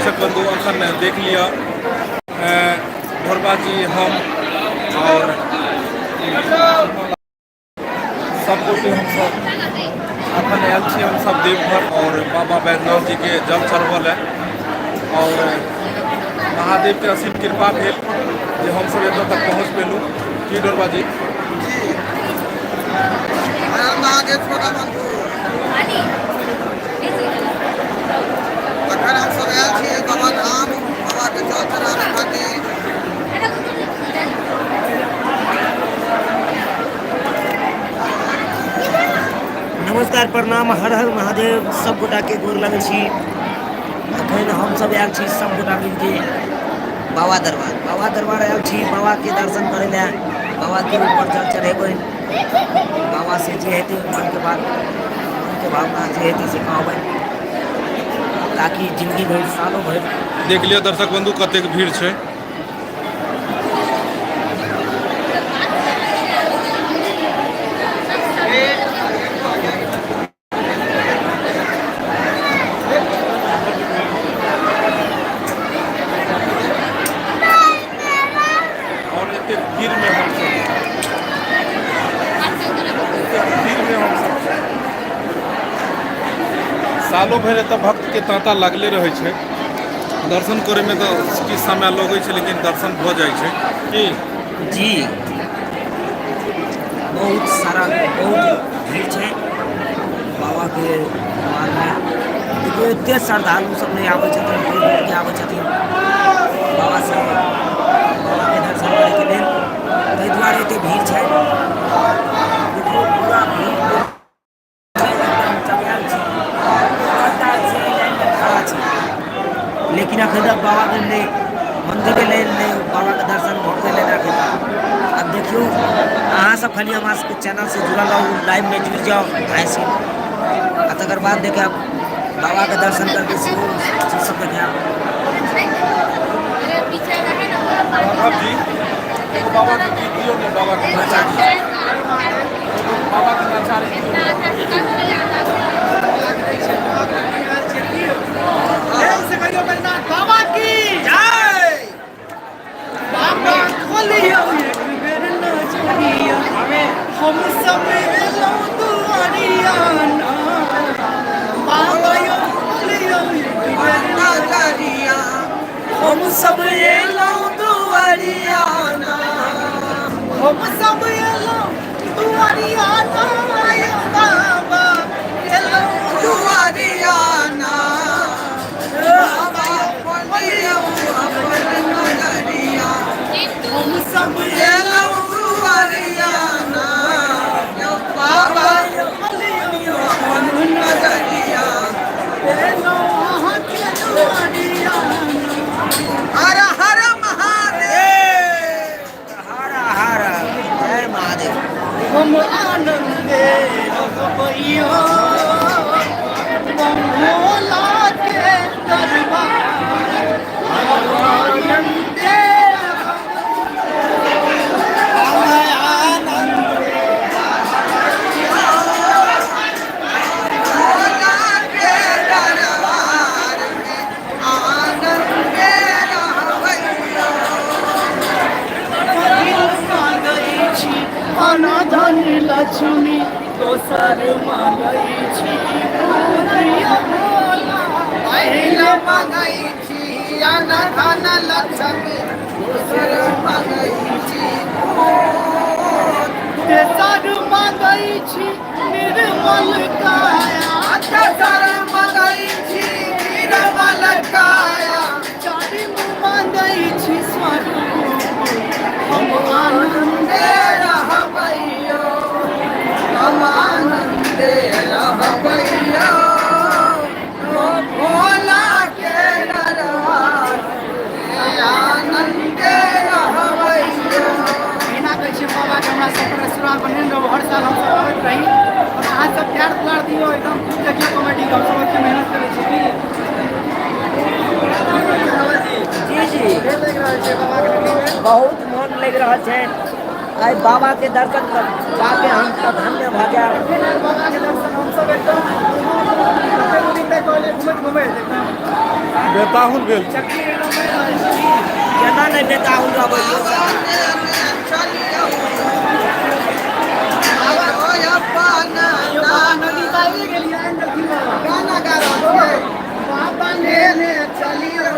दर्शक बंधु अखन देख लिया भोरबाजी हम और सब गोटे हम सब अखन आयल छी हम सब देवघर और बाबा बैद्यनाथ जी के जल चढ़बल और महादेव के असीम कृपा भेल जे हम सब एतऽ तक पहुँच पेलू की डोरबाजी महादेव छोटा बंधु अखन हम सब आयल छी बाबा धाम बाबा के जल चढ़ावे खातिर। नमस्कार प्रणाम हर हर महादेव सब गोटा के गोर लगै छी। अखन हम सब आयल छी सब गोटा मिल के बाबा दरबार आयल छी बाबा के दर्शन करे ला बाबा के ऊपर जल चढ़ेबै बाबा से जे हेतै मन के बात मन के भावना जे हेतै से कहबै ताकि जिंदगी भर सालों भर देख लिया दर्शक बंधु कतेक भीड़ छै। सालों भर एतऽ भक्त के तांता लगले रहे छै दर्शन करे में तो किछु समय लगे छै लेकिन दर्शन भ जाय छै की जी बहुत सारा बहुत भीड़ छै बाबा के दरबार में। देखिए एते श्रद्धालु सब नहीं आबै छथिन दूर दूर के आबै छथिन बाबा से बाबा के दर्शन करे के लेल ताहि दुआरे एते भीड़ छै। देखिए पूरा भीड़ लेकिन अखन तक बाबा के मंदिर के बाबा के दर्शन भोटे लेना। अब देखियो अहाँ सब खाली हमारे चैनल से जुड़ल रहो लाइव में जुड़ जाओ ऐसे तकर बाद देखे आप बाबा के दर्शन करके चीज सब देखे आप बाबा के वीडियो में बाबा के बाबा की जय बाबा खोलियो एक बेर नजरिया हम सब एलो दुआरिया ना बाबा यो खोलियो एक बेर नजरिया हम सब एलो दुआरिया ना हम सब एलो दुआरिया ना बाबा एलो दुआरिया ना हम सब एलो दुआरिया ना बाबा अपन नजरिया एलो अहाँ के दुआरिया हर हर महादेव हर हर जय महादेव। हम आनंदे रहबैयो भोला के दरबार आनंदे धन लक्ष्मी दोसर मांगै छी पहले मांगै छी अन धन लक्ष्मी दोसर मांगै छी तेसर मांगै छी निर्मल काया तेसर मांगै छी निर्मल काया चारिम मांगै छी स्वरूप हम आनंदे रहबैयो हम आनंदे रहबैयो भोला के दरबार आनंदे रहबैयो। बिना कहै छै बाबा के हमरा सब रेस्टोरेंट बनेने रहो हर साल हम सब आबैत रही और अहाँ सब प्यार दुलार दियो एकदम खूब देखियो कॉमेडी हम सब के मेहनत करै छी जी बहुत मन लग रहा है आई बाबा के दर्शन कर पाके हम तो धन्य भ गया। बाबा के दर्शन हम सब एकदम चले कोले घुमत घुमत एकदम बेताहुन गेल छी। चक्की एकदम में रहल छी। केना नहीं बेटा हूँ रहबै यौ यो बाबा नदी पार गेलिए देखी गाना गा रहल छियै बाबा लेने चलियो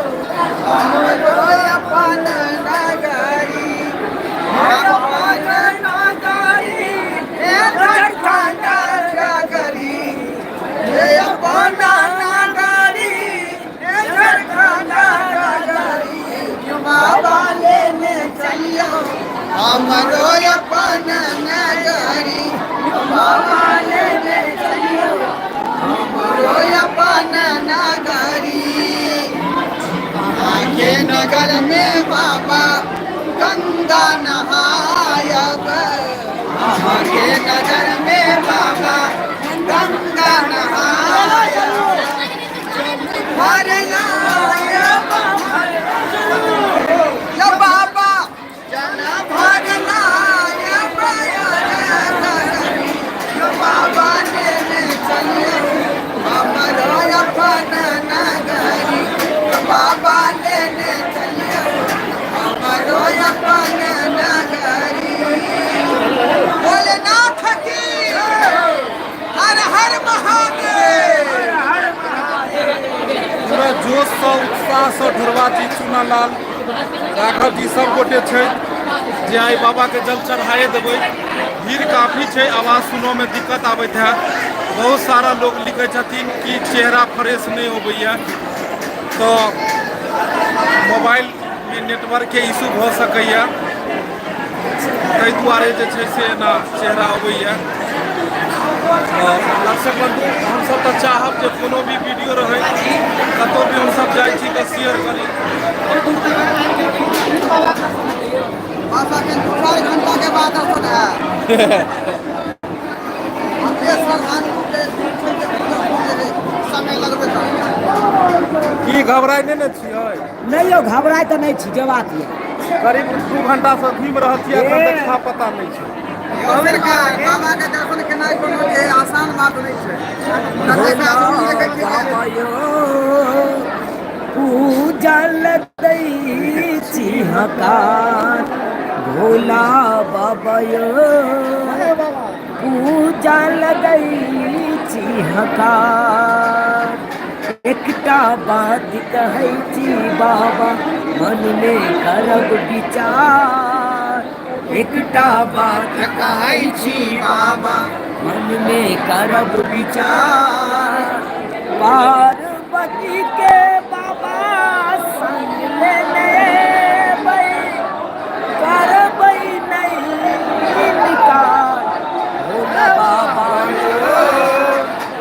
हमरो अपन नगरी अपन नगरी ए झारखंड नगरी ए अपन नगरी ए झारखंड नगरी यो बाबा लेने चलियो हमरो अपन नगरी बाबा लेने चलियो हमरो अपन नगरी के नगर में बाबा गंगा नहायब के नगर में बाबा गंगा नहायब भरना या बाबा जल भरना या बाबा लेने चलियो हमरो अपन नगरी बाबा लेने चलियो हमरो अपन नगरी भोलेनाथ की हर हर महादेव पूरा जोश सँ उत्साह सँ ढोरबा जी चूनालाल राघव जी सब गोटे छै जे आइ बाबा के जल चढ़ाए देबै। भीड़ काफी छै, आवाज सुनो में दिक्कत आबैत है। बहुत सारा लोग लिखे छथिन कि चेहरा फ्रेश नहीं होबैया, तो मोबाइल में नेटवर्क के इशू भ सकैया, ताहि दुआरे जे छै से एना चेहरा अबैया। दर्शक बंधु हम सब तो चाहब जे कोनो भी वीडियो रहे कतौ भी हम सब जाइ छी तो शेयर करी। बाबा के 4 घंटा के बाद दर्शन है समय लगबे करैया। की घबराई नहीं न छियै? नहीं यो घबराए तो नहीं छी जे बात ये करीब 2 घंटा से धीम रहत छियै, एखन तक था पता नहीं छै। सरकार बाबा के दर्शन केनाइ कोनो जे आसान बात नहीं छै। पूजल दै छी हकार भोला बाबा यो पूजल दै छी हकार एकटा बात कहै छी बाबा मन में करब विचार एकटा बात कहै छी बाबा मन में करब विचार पार्वती के बाबा संग लेने करबै नहीं इनकार भोला बाबा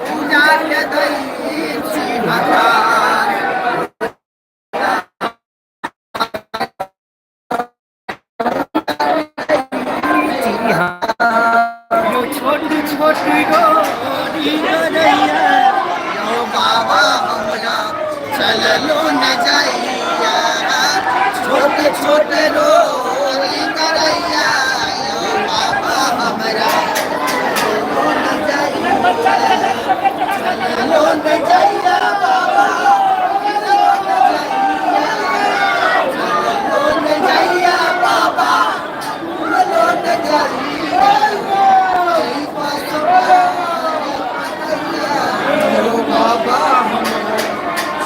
पूजा के दै छी हकार यो छोटी छोटी गोरी गैया यो बाबा हमरा चललो न जाइया छोटे छोटे रोरी करैया यो बाबा हमरा चललो न जाइया चललो न जाइया बाबा चललो न जाइया बाबा चललो न जाइया बाबा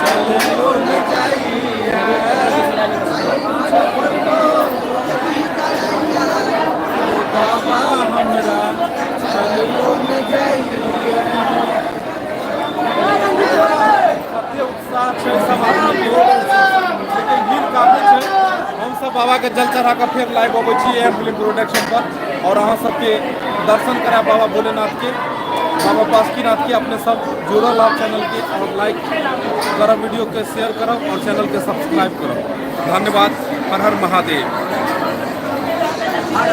चलो न जाइए बाबा हमरा चलो न जाइए। कते उत्साह छै सब आदमी के, लेकिन भीड़ काफी छै। हम सब बाबा के जल चढ़ा के फिर लाइव अबै छी एम फिल्म प्रोडक्शन पर और अहाँ सबके दर्शन कराए बाबा भोलेनाथ के, बाबा बासुकीनाथ के। अपने सब जुड़ल आप चैनल के और लाइक करब, वीडियो के शेयर करब और चैनल के सब्सक्राइब करब। धन्यवाद। हर हर महादेव।